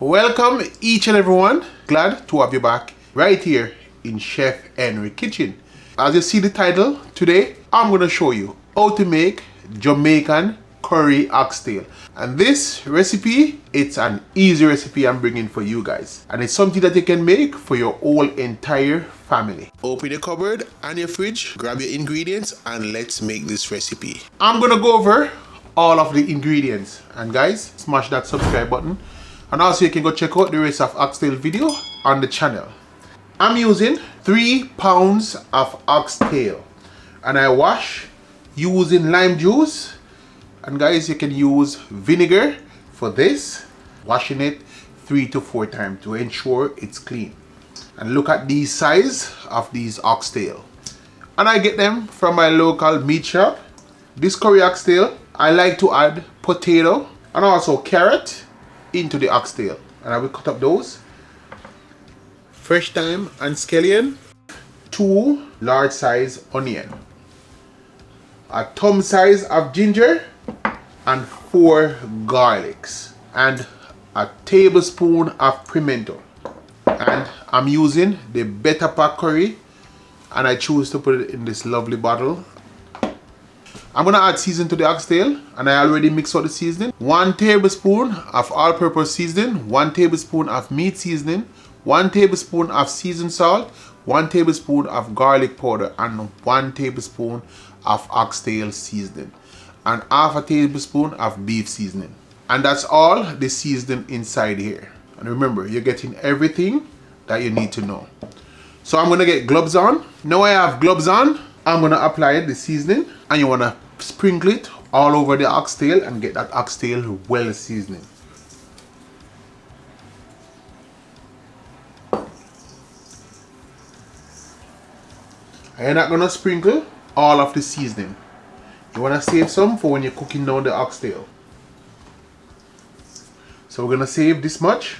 Welcome each and everyone. Glad to have you back right here in Chef Henry Kitchen. As you see the title, today I'm going to show you how to make Jamaican Curry Oxtail. And this recipe, it's an easy recipe I'm bringing for you guys. And it's something that you can make for your whole entire family. Open your cupboard and your fridge, grab your ingredients, and let's make this recipe. I'm going to go over all of the ingredients. And guys, smash that subscribe button. And also you can go check out the rest of oxtail video on the channel. I'm using 3 pounds of oxtail. And I wash using lime juice. And guys, you can use vinegar for this. Washing it 3 to 4 times to ensure it's clean. And look at the size of these oxtail. And I get them from my local meat shop. This curry oxtail, I like to add potato and also carrot into the oxtail, and I will cut up those. Fresh thyme and scallion, 2 large size onion, a thumb size of ginger, and 4 garlics, and a tablespoon of pimento. And I'm using the Better Pack curry, and I choose to put it in this lovely bottle. I'm going to add seasoning to the oxtail, and I already mixed out the seasoning. 1 tablespoon of all-purpose seasoning, 1 tablespoon of meat seasoning, 1 tablespoon of seasoned salt, 1 tablespoon of garlic powder, and 1 tablespoon of oxtail seasoning, and half a tablespoon of beef seasoning. And that's all the seasoning inside here. And remember, you're getting everything that you need to know. So I'm going to get gloves on. Now I have gloves on. I'm going to apply the seasoning, and you want to sprinkle it all over the oxtail and get that oxtail well seasoned. You're not going to sprinkle all of the seasoning. You want to save some for when you're cooking down the oxtail. So we're going to save this much.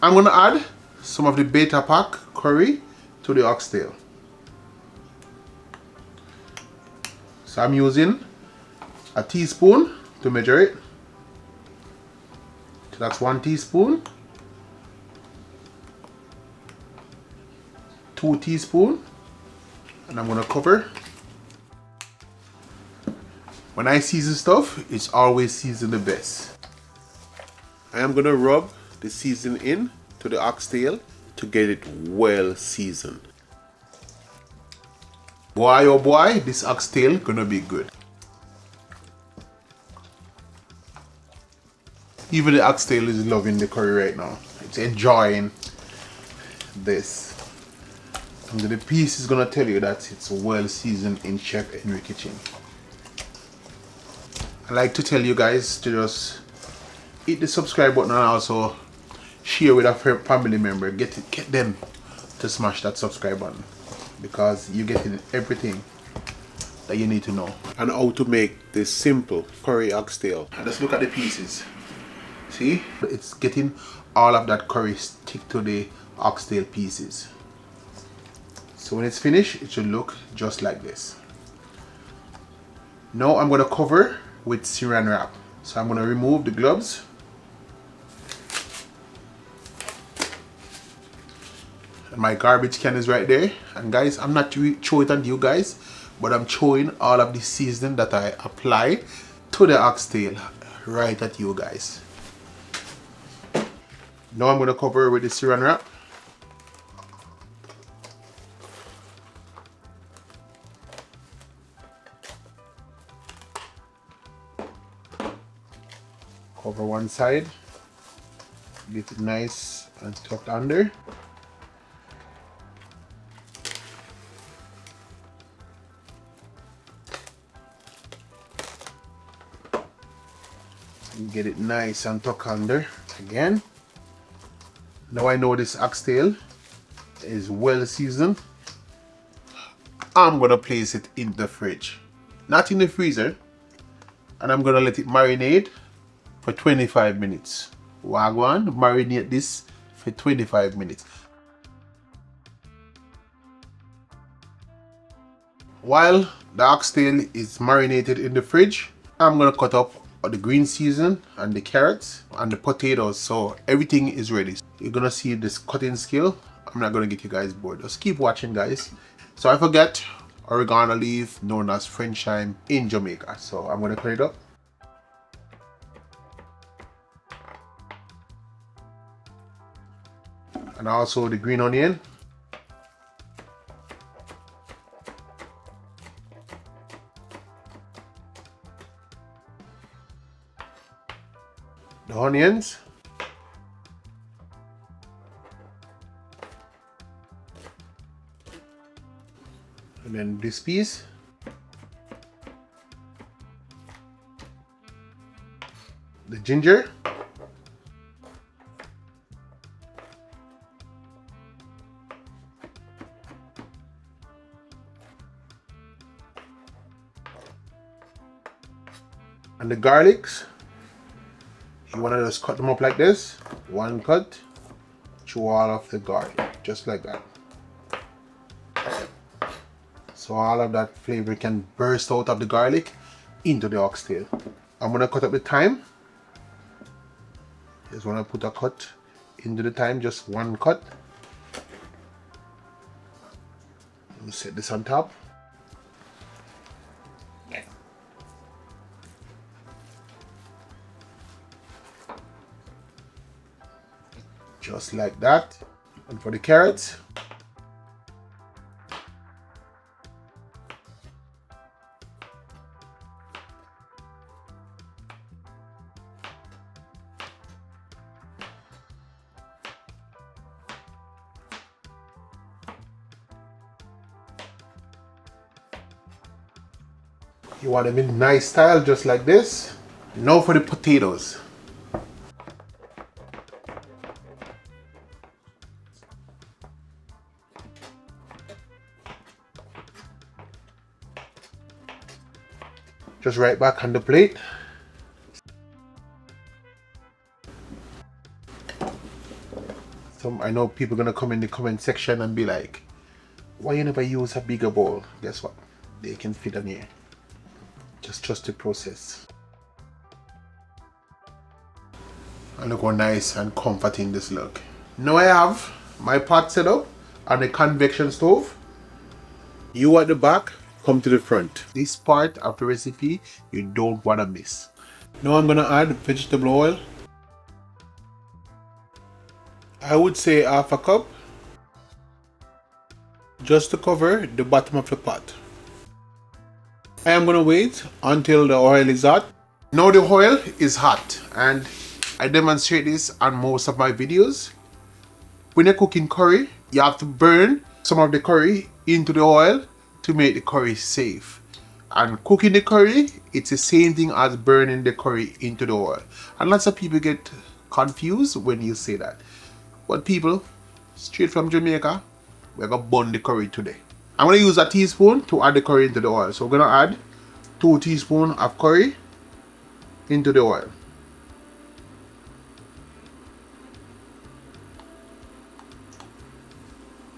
I'm going to add some of the Better Pack curry to the oxtail. So I'm using a teaspoon to measure it. So that's 1 teaspoon, 2 teaspoons, and I'm going to cover. When I season stuff, it's always seasoned the best. I am going to rub the seasoning in to the oxtail to get it well seasoned. Boy oh boy, this oxtail gonna be good. Even the oxtail is loving the curry right now. It's enjoying this. And the piece is gonna tell you that it's well seasoned in Chef Henry Kitchen. I like to tell you guys to just hit the subscribe button and also share with a family member. Get them to smash that subscribe button, because you're getting everything that you need to know and how to make this simple curry oxtail. And just look at the pieces. See, it's getting all of that curry stick to the oxtail pieces. So when it's finished, it should look just like this. Now I'm going to cover with saran wrap. So I'm going to remove the gloves. And my garbage can is right there. And guys, I'm not showing it on you guys, but I'm showing all of the seasoning that I apply to the oxtail right at you guys. Now I'm going to cover with the saran wrap. Cover one side. Get it nice and tucked under. Get it nice and tucked under again. Now I know this oxtail is well seasoned. I'm gonna place it in the fridge, not in the freezer, and I'm gonna let it marinate for 25 minutes. Wagwan, marinate this for 25 minutes. While the oxtail is marinated in the fridge, I'm gonna cut up the green season and the carrots and the potatoes, so everything is ready. You're gonna see this cutting skill. I'm not gonna get you guys bored, just keep watching, guys. So I forget oregano leaf, known as French thyme in Jamaica, so I'm gonna cut it up. And also the green onion. The onions. And then this piece. The ginger. And the garlics. You want to just cut them up like this. One cut through all of the garlic, just like that. So all of that flavor can burst out of the garlic into the oxtail. I'm gonna cut up the thyme. Just wanna put a cut into the thyme, just one cut. Let me set this on top. Just like that. And for the carrots, you want them in nice style, just like this. Now for the potatoes. Just right back on the plate. I know people gonna come in the comment section and be like, why you never use a bigger bowl? Guess what? They can fit on here. Just trust the process. And look how nice and comforting this look. Now I have my pot set up on the convection stove. You at the back, come to the front. This part of the recipe you don't want to miss. Now I'm gonna add vegetable oil. I would say half a cup, just to cover the bottom of the pot. I am gonna wait until the oil is hot. Now the oil is hot, and I demonstrate this on most of my videos. When you're cooking curry, you have to burn some of the curry into the oil to make the curry safe. And cooking the curry, it's the same thing as burning the curry into the oil. And lots of people get confused when you say that. But people, straight from Jamaica, we're gonna burn the curry today. I'm gonna use a teaspoon to add the curry into the oil. So we're gonna add 2 teaspoons of curry into the oil.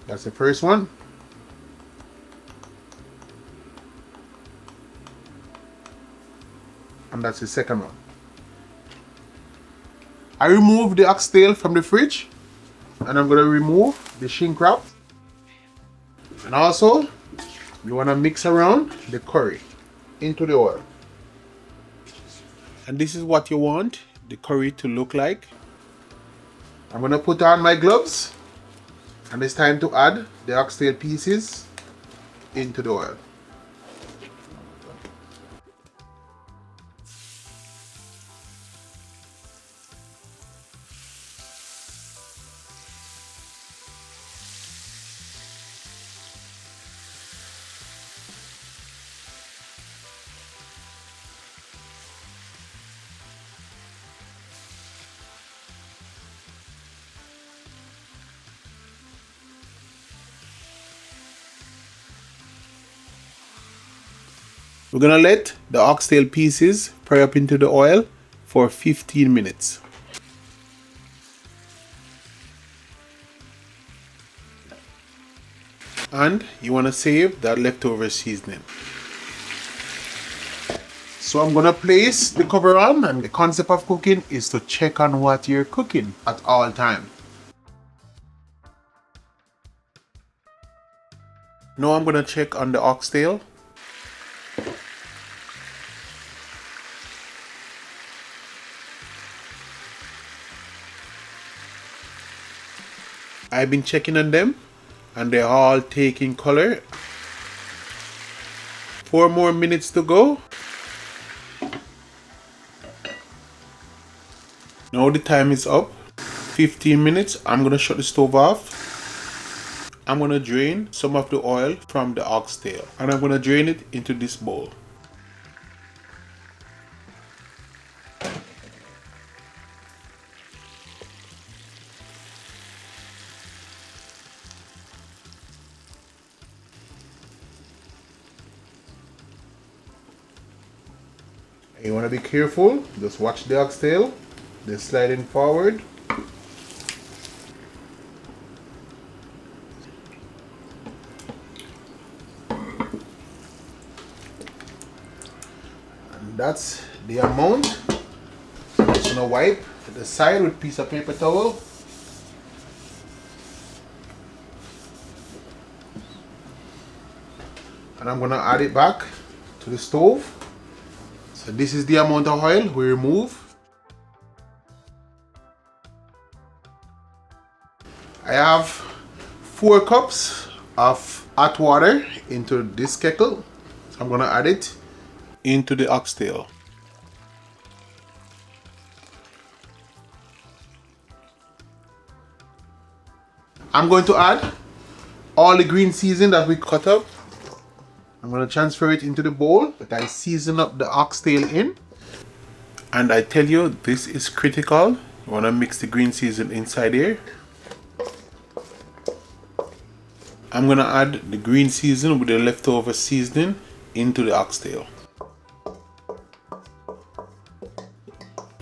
That's the first one. And that's the second one. I removed the oxtail from the fridge, and I'm gonna remove the shrink wrap. And also, you wanna mix around the curry into the oil. And this is what you want the curry to look like. I'm gonna put on my gloves, and it's time to add the oxtail pieces into the oil. We're gonna let the oxtail pieces fry up into the oil for 15 minutes. And you wanna save that leftover seasoning. So I'm gonna place the cover on, and the concept of cooking is to check on what you're cooking at all time. Now I'm gonna check on the oxtail. I've been checking on them and they're all taking color. 4 more minutes to go. Now the time is up. 15 minutes. I'm gonna shut the stove off. I'm gonna drain some of the oil from the oxtail and I'm gonna drain it into this bowl. You want to be careful, just watch the oxtail, they're sliding forward. And that's the amount. So I'm just going to wipe the side with a piece of paper towel. And I'm going to add it back to the stove. So this is the amount of oil we remove. I have 4 cups of hot water into this kettle. So I'm gonna add it into the oxtail. I'm going to add all the green seasoning that we cut up. I'm going to transfer it into the bowl that I season up the oxtail in. And I tell you, this is critical. You want to mix the green season inside here. I'm going to add the green season with the leftover seasoning into the oxtail.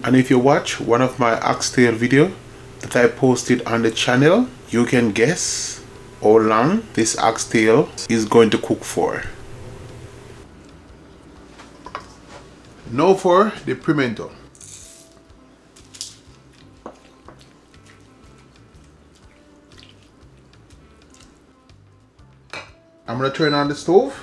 And if you watch one of my oxtail video that I posted on the channel, you can guess how long this oxtail is going to cook for. Now for the pimento. I'm going to turn on the stove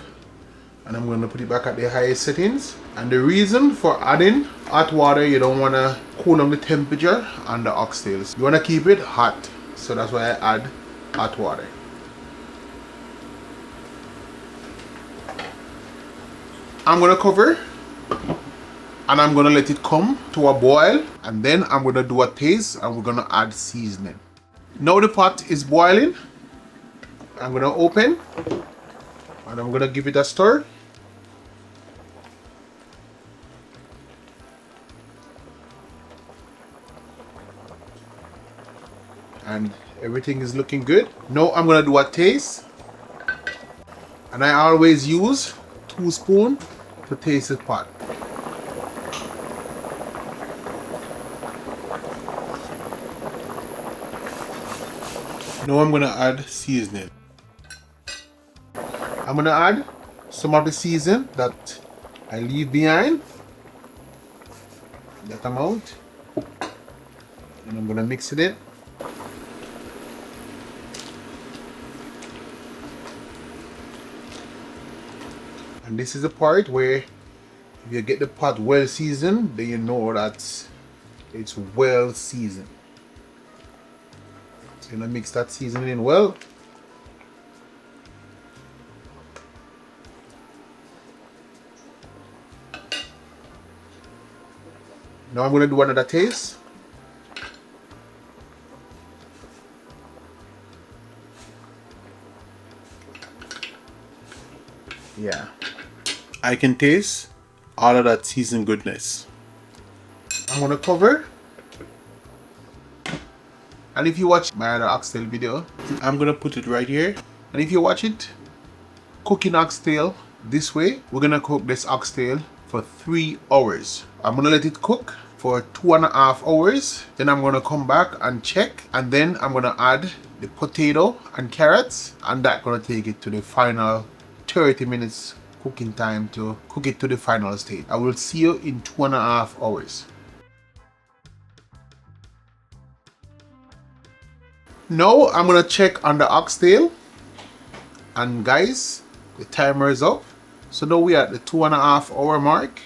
and I'm going to put it back at the highest settings. And the reason for adding hot water, you don't want to cool down the temperature on the oxtails. You want to keep it hot. So that's why I add hot water. I'm going to cover and I'm gonna let it come to a boil, and then I'm gonna do a taste and we're gonna add seasoning. Now the pot is boiling. I'm gonna open and I'm gonna give it a stir. And everything is looking good. Now I'm gonna do a taste. And I always use 2 spoons to taste the pot. Now I'm gonna add seasoning. I'm gonna add some of the season that I leave behind. That amount. And I'm gonna mix it in. And this is the part where if you get the pot well seasoned, then you know that it's well seasoned. So you're gonna mix that seasoning in well. Now I'm gonna do another taste. Yeah, I can taste all of that seasoned goodness. I'm gonna cover. And if you watch my other oxtail video, I'm gonna put it right here. And if you watch it, cooking oxtail this way, we're gonna cook this oxtail for 3 hours. I'm gonna let it cook for 2.5 hours. Then I'm gonna come back and check. And then I'm gonna add the potato and carrots. And that's gonna take it to the final 30 minutes cooking time to cook it to the final stage. I will see you in 2.5 hours. Now I'm gonna check on the oxtail, and guys, the timer is up. So now we are at the 2.5 hour mark.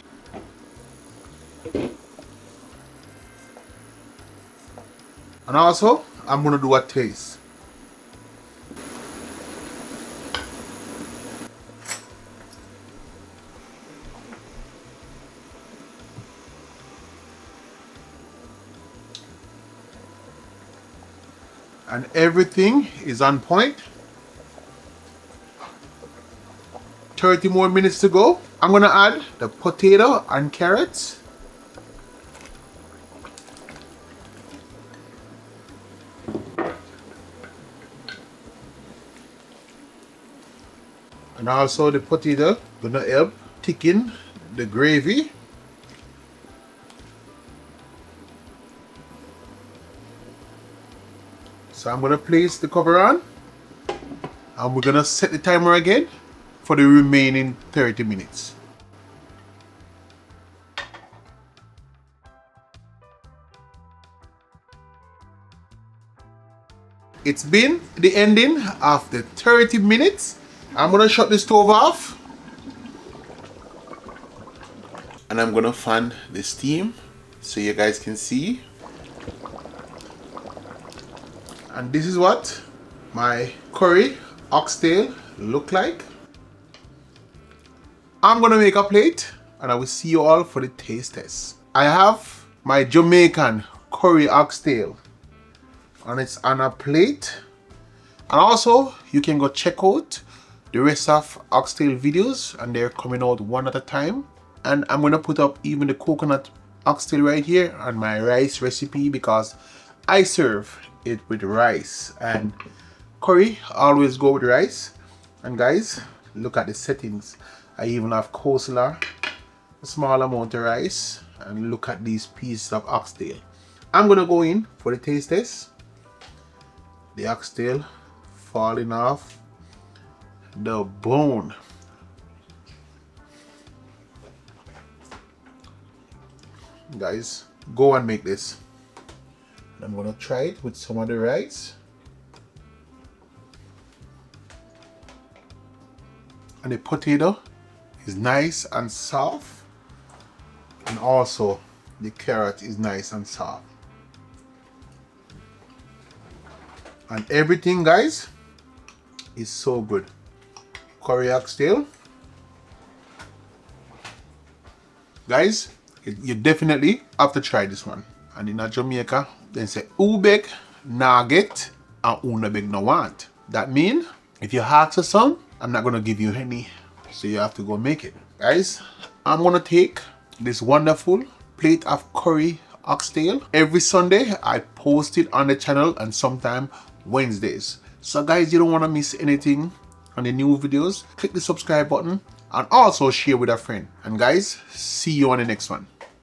And also, I'm gonna do a taste. And everything is on point. 30 more minutes to go. I'm gonna add the potato and carrots. And also the potato gonna help thicken the gravy. So I'm gonna place the cover on, and we're gonna set the timer again for the remaining 30 minutes. It's been the ending of the 30 minutes. I'm gonna shut the stove off, and I'm gonna fan the steam so you guys can see. And this is what my curry oxtail look like. I'm gonna make a plate, and I will see you all for the taste test. I have my Jamaican curry oxtail, and it's on a plate. And also, you can go check out the rest of oxtail videos, and they're coming out one at a time. And I'm gonna put up even the coconut oxtail right here on my rice recipe, because I serve it with rice, and curry always go with rice. And guys, look at the settings. I even have coleslaw, a small amount of rice, and look at these pieces of oxtail. I'm gonna go in for the taste test. The oxtail falling off the bone. Guys, go and make this. I'm gonna try it with some of the rice. And the potato is nice and soft. And also the carrot is nice and soft. And everything, guys, is so good. Curry oxtail. Guys, you definitely have to try this one. And in Jamaica, they say, "Who beg, nah get, and who no beg no want." That means, if you ask for some, I'm not gonna give you any. So you have to go make it. Guys, I'm gonna take this wonderful plate of curry oxtail. Every Sunday, I post it on the channel, and sometime Wednesdays. So guys, you don't wanna miss anything on the new videos. Click the subscribe button, and also share with a friend. And guys, see you on the next one.